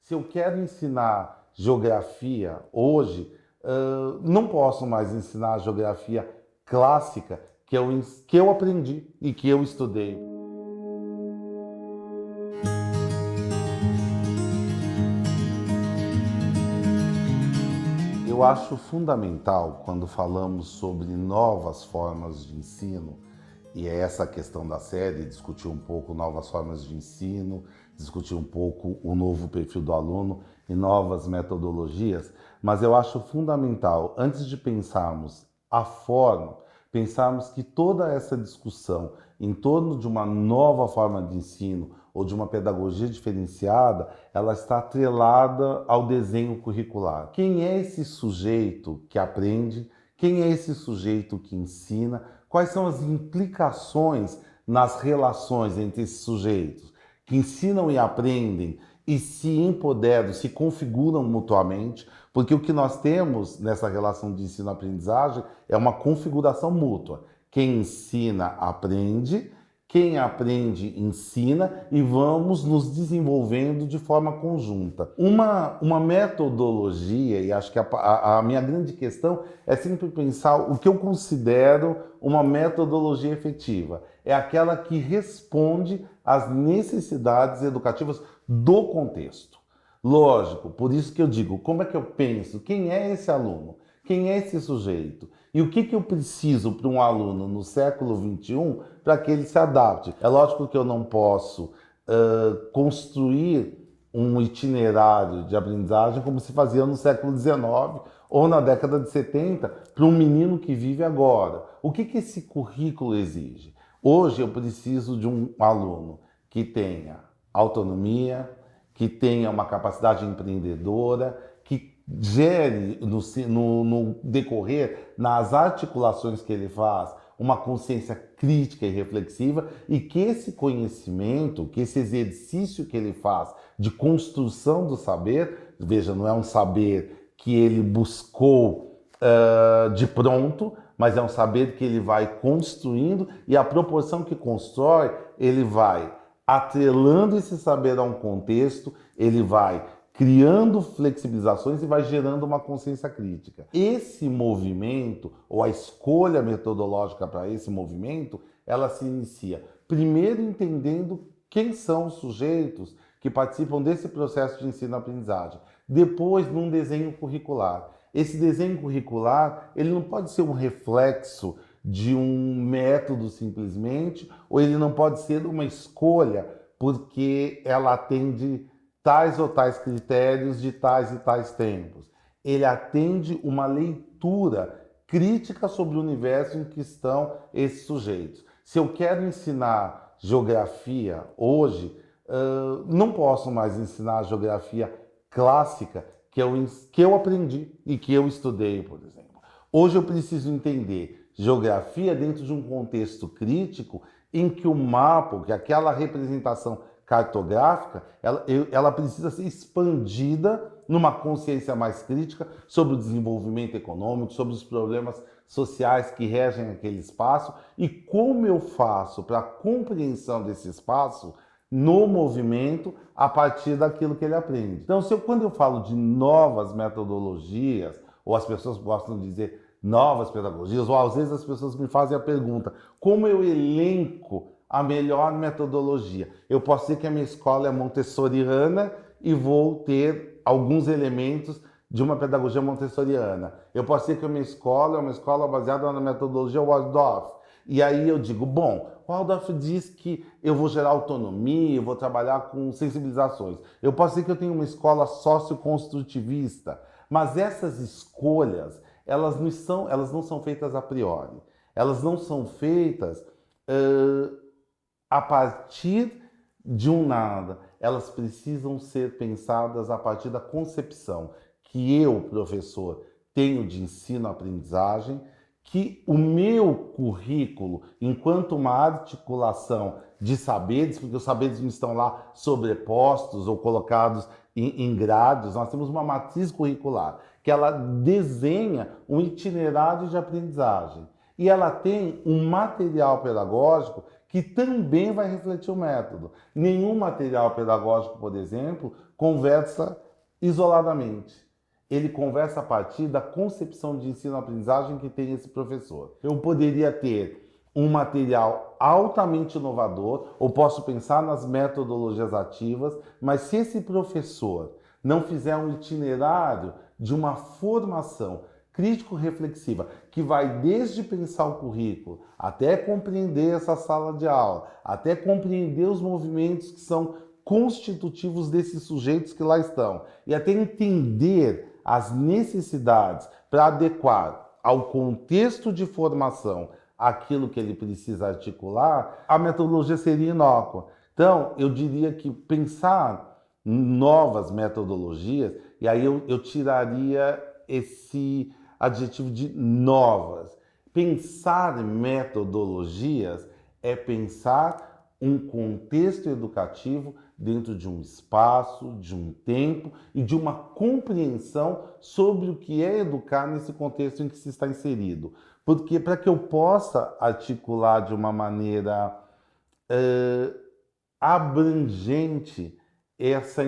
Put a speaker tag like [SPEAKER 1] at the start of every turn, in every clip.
[SPEAKER 1] Se eu quero ensinar geografia hoje, não posso mais ensinar a geografia clássica que eu aprendi e que eu estudei. Eu acho fundamental, quando falamos sobre novas formas de ensino, e é essa a questão da série, discutir um pouco novas formas de ensino, discutir um pouco o novo perfil do aluno e novas metodologias, mas eu acho fundamental, antes de pensarmos a forma, pensarmos que toda essa discussão em torno de uma nova forma de ensino ou de uma pedagogia diferenciada, ela está atrelada ao desenho curricular. Quem é esse sujeito que aprende? Quem é esse sujeito que ensina? Quais são as implicações nas relações entre esses sujeitos que ensinam e aprendem e se empoderam, se configuram mutuamente? Porque o que nós temos nessa relação de ensino-aprendizagem é uma configuração mútua. Quem ensina, aprende. Quem aprende, ensina, e vamos nos desenvolvendo de forma conjunta. Uma metodologia, e acho que a minha grande questão é sempre pensar o que eu considero uma metodologia efetiva. É aquela que responde às necessidades educativas do contexto. Lógico, por isso que eu digo, como é que eu penso? Quem é esse aluno? Quem é esse sujeito? E o que eu preciso para um aluno no século XXI para que ele se adapte? É lógico que eu não posso construir um itinerário de aprendizagem como se fazia no século XIX ou na década de 70 para um menino que vive agora. O que esse currículo exige? Hoje eu preciso de um aluno que tenha autonomia, que tenha uma capacidade empreendedora, que gere no decorrer, nas articulações que ele faz, uma consciência crítica e reflexiva, e que esse conhecimento, que esse exercício que ele faz de construção do saber, veja, não é um saber que ele buscou de pronto, mas é um saber que ele vai construindo, e a proporção que constrói, ele vai atrelando esse saber a um contexto, ele vai criando flexibilizações e vai gerando uma consciência crítica. Esse movimento, ou a escolha metodológica para esse movimento, ela se inicia primeiro entendendo quem são os sujeitos que participam desse processo de ensino-aprendizagem, depois num desenho curricular. Esse desenho curricular, ele não pode ser um reflexo de um método simplesmente, ou ele não pode ser uma escolha porque ela atende tais ou tais critérios de tais e tais tempos. Ele atende uma leitura crítica sobre o universo em que estão esses sujeitos. Se eu quero ensinar geografia hoje, não posso mais ensinar a geografia clássica que eu aprendi e que eu estudei, por exemplo. Hoje eu preciso entender geografia dentro de um contexto crítico em que o mapa, que aquela representação cartográfica, ela precisa ser expandida numa consciência mais crítica sobre o desenvolvimento econômico, sobre os problemas sociais que regem aquele espaço e como eu faço para a compreensão desse espaço no movimento a partir daquilo que ele aprende. Então, quando eu falo de novas metodologias, ou as pessoas gostam de dizer novas pedagogias, ou às vezes as pessoas me fazem a pergunta, como eu elenco a melhor metodologia? Eu posso dizer que a minha escola é montessoriana e vou ter alguns elementos de uma pedagogia montessoriana. Eu posso dizer que a minha escola é uma escola baseada na metodologia Waldorf. E aí eu digo, bom, Waldorf diz que eu vou gerar autonomia, eu vou trabalhar com sensibilizações. Eu posso dizer que eu tenho uma escola socioconstrutivista, mas essas escolhas, elas não são feitas a priori. Elas não são feitas a partir de um nada. Elas precisam ser pensadas a partir da concepção que eu, professor, tenho de ensino-aprendizagem, que o meu currículo, enquanto uma articulação de saberes, porque os saberes não estão lá sobrepostos ou colocados em grades, nós temos uma matriz curricular, que ela desenha um itinerário de aprendizagem. E ela tem um material pedagógico que também vai refletir o método. Nenhum material pedagógico, por exemplo, conversa isoladamente. Ele conversa a partir da concepção de ensino-aprendizagem que tem esse professor. Eu poderia ter um material altamente inovador, ou posso pensar nas metodologias ativas, mas se esse professor não fizer um itinerário de uma formação crítico-reflexiva, que vai desde pensar o currículo, até compreender essa sala de aula, até compreender os movimentos que são constitutivos desses sujeitos que lá estão, e até entender as necessidades para adequar ao contexto de formação aquilo que ele precisa articular, a metodologia seria inócua. Então, eu diria que pensar novas metodologias, e aí eu tiraria esse adjetivo de novas. Pensar metodologias é pensar um contexto educativo dentro de um espaço, de um tempo e de uma compreensão sobre o que é educar nesse contexto em que se está inserido. Porque para que eu possa articular de uma maneira abrangente essa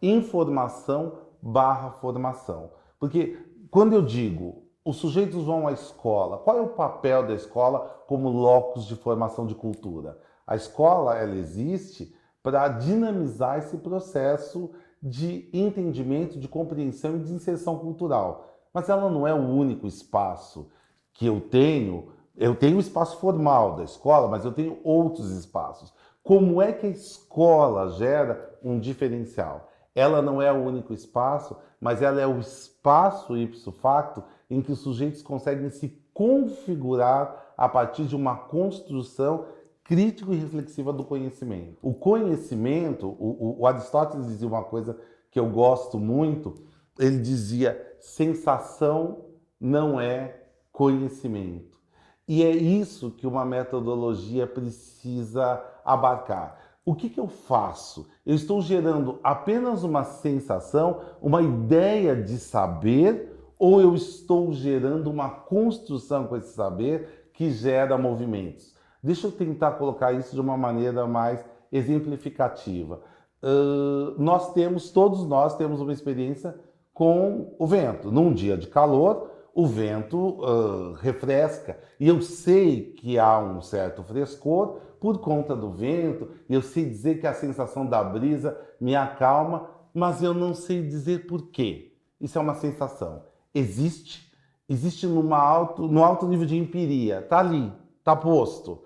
[SPEAKER 1] informação barra formação. Porque quando eu digo os sujeitos vão à escola, qual é o papel da escola como locus de formação de cultura? A escola, ela existe para dinamizar esse processo de entendimento, de compreensão e de inserção cultural. Mas ela não é o único espaço que eu tenho. Eu tenho o espaço formal da escola, mas eu tenho outros espaços. Como é que a escola gera um diferencial? Ela não é o único espaço, mas ela é o espaço ipso facto em que os sujeitos conseguem se configurar a partir de uma construção crítico e reflexiva do conhecimento. O conhecimento, o Aristóteles dizia uma coisa que eu gosto muito, ele dizia, sensação não é conhecimento. E é isso que uma metodologia precisa abarcar. O que eu faço? Eu estou gerando apenas uma sensação, uma ideia de saber, ou eu estou gerando uma construção com esse saber que gera movimentos? Deixa eu tentar colocar isso de uma maneira mais exemplificativa. Todos nós temos uma experiência com o vento. Num dia de calor, o vento refresca. E eu sei que há um certo frescor por conta do vento, e eu sei dizer que a sensação da brisa me acalma, mas eu não sei dizer por quê. Isso é uma sensação. Existe no alto nível de empiria, está ali, está posto.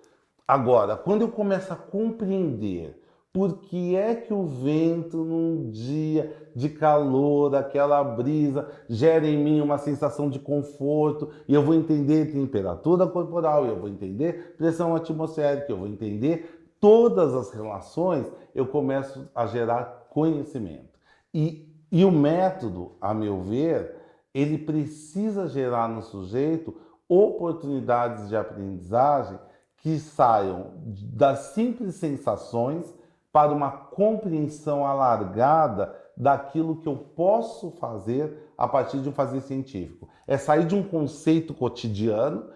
[SPEAKER 1] Agora, quando eu começo a compreender por que é que o vento num dia de calor, aquela brisa, gera em mim uma sensação de conforto, e eu vou entender temperatura corporal, eu vou entender pressão atmosférica, eu vou entender todas as relações, eu começo a gerar conhecimento. E o método, a meu ver, ele precisa gerar no sujeito oportunidades de aprendizagem que saiam das simples sensações para uma compreensão alargada daquilo que eu posso fazer a partir de um fazer científico. É sair de um conceito cotidiano,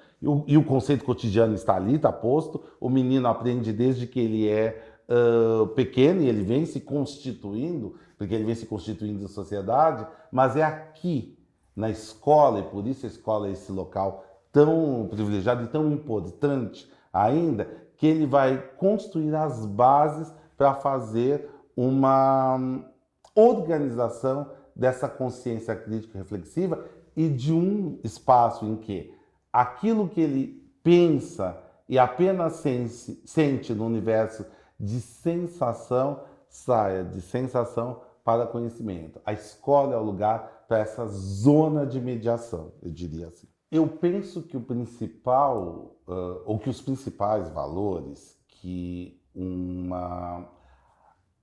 [SPEAKER 1] e o conceito cotidiano está ali, está posto, o menino aprende desde que ele é pequeno e ele vem se constituindo, porque ele vem se constituindo em sociedade, mas é aqui, na escola, e por isso a escola é esse local tão privilegiado e tão importante ainda, que ele vai construir as bases para fazer uma organização dessa consciência crítica reflexiva e de um espaço em que aquilo que ele pensa e apenas sente no universo de sensação saia de sensação para conhecimento. A escola é o lugar para essa zona de mediação, eu diria assim. Eu penso que o principal, ou que os principais valores que uma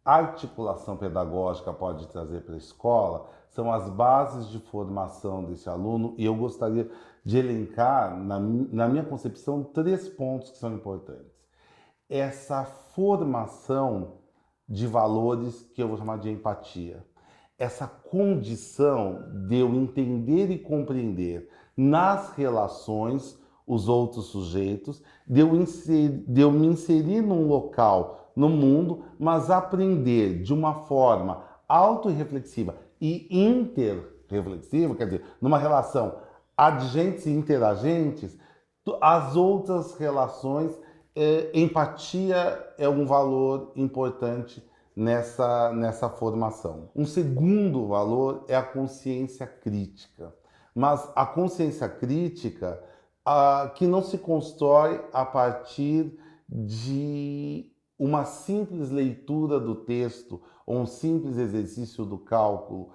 [SPEAKER 1] articulação pedagógica pode trazer para a escola são as bases de formação desse aluno, e eu gostaria de elencar, na minha concepção, 3 pontos que são importantes. Essa formação de valores que eu vou chamar de empatia. Essa condição de eu entender e compreender nas relações os outros sujeitos, de eu me inserir num local, no mundo, mas aprender de uma forma autorreflexiva e interreflexiva, quer dizer, numa relação adjentes e interagentes, as outras relações, empatia é um valor importante nessa formação. Um segundo valor é a consciência crítica. Mas a consciência crítica que não se constrói a partir de uma simples leitura do texto ou um simples exercício do cálculo.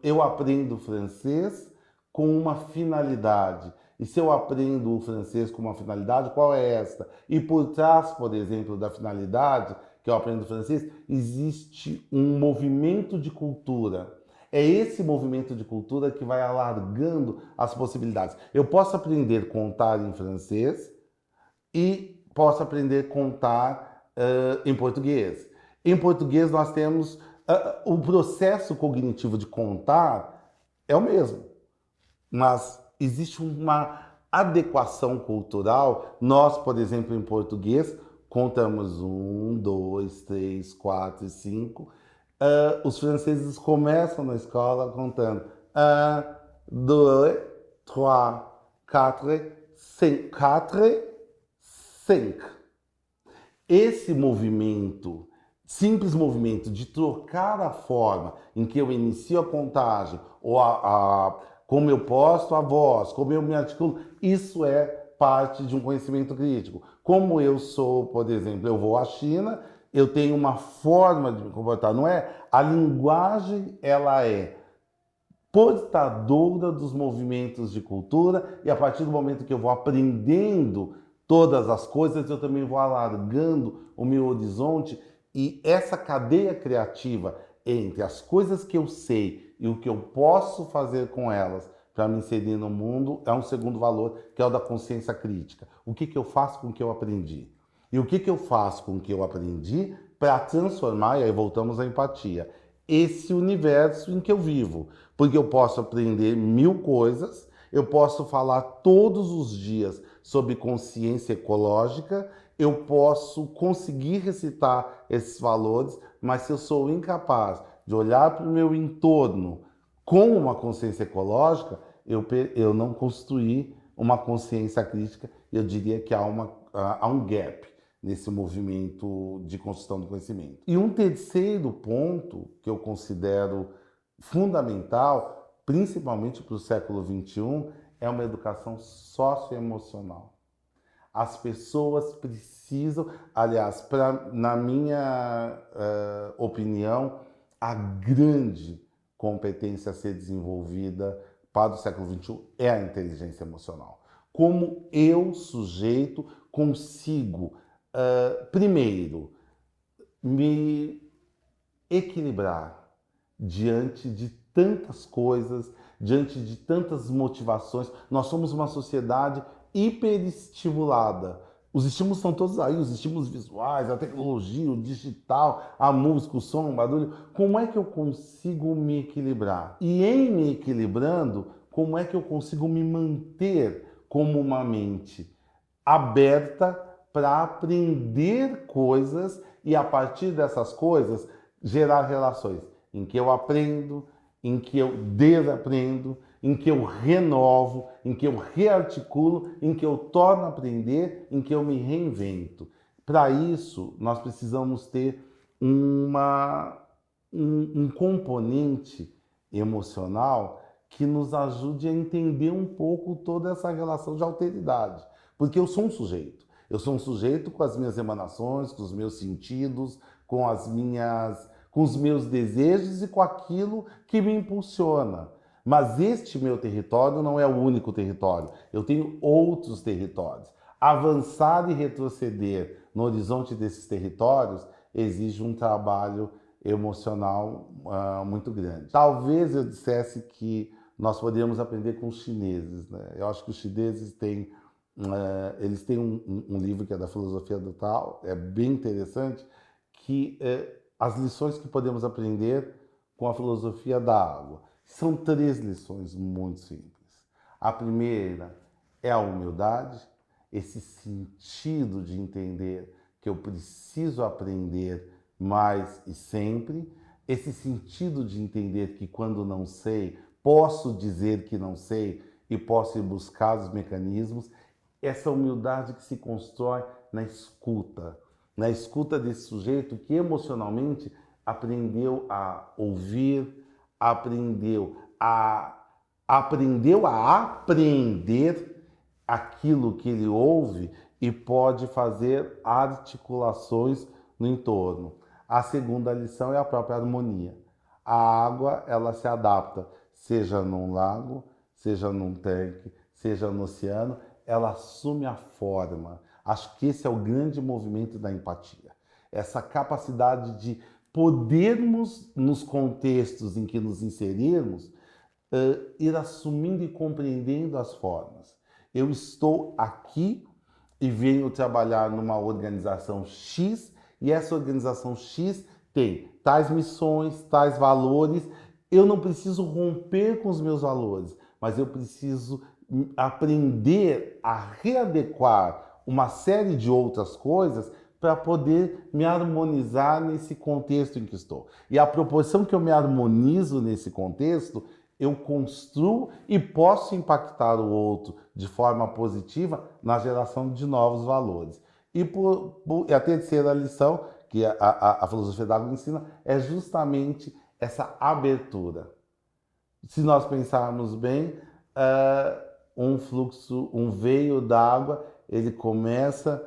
[SPEAKER 1] Eu aprendo francês com uma finalidade. E se eu aprendo o francês com uma finalidade, qual é esta? E por trás, por exemplo, da finalidade que eu aprendo francês, existe um movimento de cultura. É esse movimento de cultura que vai alargando as possibilidades. Eu posso aprender a contar em francês e posso aprender a contar em português. Em português nós temos o processo cognitivo de contar é o mesmo, mas existe uma adequação cultural. Nós, por exemplo, em português, contamos 1, 2, 3, 4 e 5. Os franceses começam na escola contando 1, 2, 3, 4, 5. 4, 5. Esse movimento, simples movimento de trocar a forma em que eu inicio a contagem, ou como eu posto a voz, como eu me articulo, isso é parte de um conhecimento crítico. Como eu sou, por exemplo, eu vou à China, eu tenho uma forma de me comportar, não é? A linguagem, ela é portadora dos movimentos de cultura, e a partir do momento que eu vou aprendendo todas as coisas, eu também vou alargando o meu horizonte, e essa cadeia criativa entre as coisas que eu sei e o que eu posso fazer com elas para me inserir no mundo é um segundo valor, que é o da consciência crítica. O que eu faço com o que eu aprendi? E o que eu faço com o que eu aprendi para transformar, e aí voltamos à empatia, esse universo em que eu vivo. Porque eu posso aprender 1000 coisas, eu posso falar todos os dias sobre consciência ecológica, eu posso conseguir recitar esses valores, mas se eu sou incapaz de olhar para o meu entorno com uma consciência ecológica, eu não construí uma consciência crítica. Eu diria que há um gap nesse movimento de construção do conhecimento. E um terceiro ponto que eu considero fundamental, principalmente para o século XXI, é uma educação socioemocional. As pessoas precisam, aliás, na minha opinião, a grande competência a ser desenvolvida para o século XXI é a inteligência emocional. Como eu, sujeito, consigo, primeiro, me equilibrar diante de tantas coisas, diante de tantas motivações. Nós somos uma sociedade hiperestimulada. Os estímulos estão todos aí, os estímulos visuais, a tecnologia, o digital, a música, o som, o barulho. Como é que eu consigo me equilibrar? E em me equilibrando, como é que eu consigo me manter como uma mente aberta para aprender coisas e, a partir dessas coisas, gerar relações em que eu aprendo, em que eu desaprendo, em que eu renovo, em que eu rearticulo, em que eu torno a aprender, em que eu me reinvento. Para isso, nós precisamos ter um componente emocional que nos ajude a entender um pouco toda essa relação de alteridade. Porque eu sou um sujeito. Eu sou um sujeito com as minhas emanações, com os meus sentidos, com os meus desejos e com aquilo que me impulsiona. Mas este meu território não é o único território. Eu tenho outros territórios. Avançar e retroceder no horizonte desses territórios exige um trabalho emocional muito grande. Talvez eu dissesse que nós poderíamos aprender com os chineses, né? Eu acho que os chineses têm eles têm um livro que é da filosofia do Tao, é bem interessante, que as lições que podemos aprender com a filosofia da água. São 3 lições muito simples. A primeira é a humildade, esse sentido de entender que eu preciso aprender mais e sempre, esse sentido de entender que quando não sei, posso dizer que não sei e posso ir buscar os mecanismos, essa humildade que se constrói na escuta desse sujeito que emocionalmente aprendeu a ouvir, aprendeu a aprender aquilo que ele ouve e pode fazer articulações no entorno. A segunda lição é a própria harmonia. A água, ela se adapta, seja num lago, seja num tanque, seja no oceano, ela assume a forma. Acho que esse é o grande movimento da empatia. Essa capacidade de podermos, nos contextos em que nos inserirmos, ir assumindo e compreendendo as formas. Eu estou aqui e venho trabalhar numa organização X, e essa organização X tem tais missões, tais valores. Eu não preciso romper com os meus valores, mas eu preciso aprender a readequar uma série de outras coisas para poder me harmonizar nesse contexto em que estou. E à proporção que eu me harmonizo nesse contexto, eu construo e posso impactar o outro de forma positiva na geração de novos valores. E a terceira lição, que a filosofia da água ensina, é justamente essa abertura. Se nós pensarmos bem, um fluxo, um veio d'água, ele começa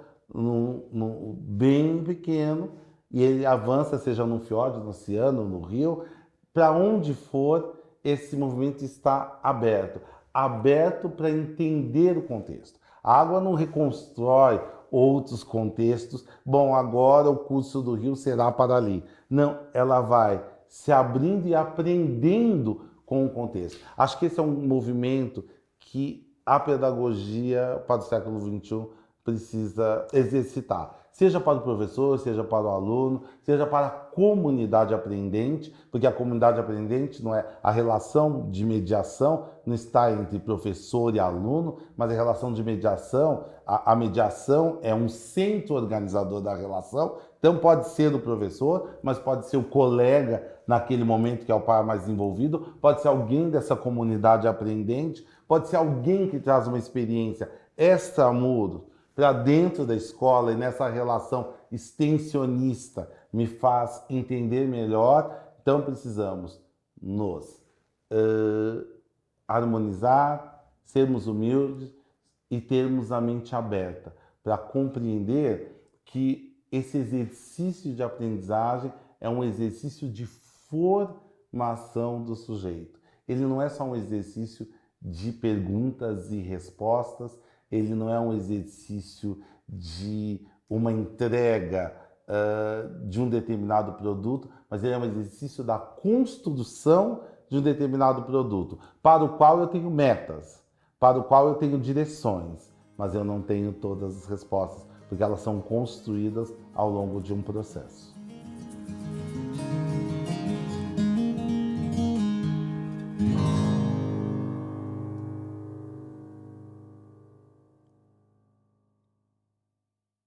[SPEAKER 1] bem pequeno e ele avança, seja no fiord, no oceano, no rio, para onde for, esse movimento está aberto. Aberto para entender o contexto. A água não reconstrói outros contextos. Bom, agora o curso do rio será para ali. Não, ela vai se abrindo e aprendendo com o contexto. Acho que esse é um movimento que a pedagogia para o século XXI precisa exercitar. Seja para o professor, seja para o aluno, seja para a comunidade aprendente, porque a comunidade aprendente não é a relação de mediação, não está entre professor e aluno, mas a relação de mediação, a mediação é um centro organizador da relação, então pode ser o professor, mas pode ser o colega naquele momento que é o par mais envolvido, pode ser alguém dessa comunidade aprendente, pode ser alguém que traz uma experiência extramuros para dentro da escola e nessa relação extensionista me faz entender melhor. Então precisamos nos harmonizar, sermos humildes e termos a mente aberta para compreender que esse exercício de aprendizagem é um exercício de formação do sujeito. Ele não é só um exercício de perguntas e respostas, ele não é um exercício de uma entrega de um determinado produto, mas ele é um exercício da construção de um determinado produto, para o qual eu tenho metas, para o qual eu tenho direções, mas eu não tenho todas as respostas, porque elas são construídas ao longo de um processo.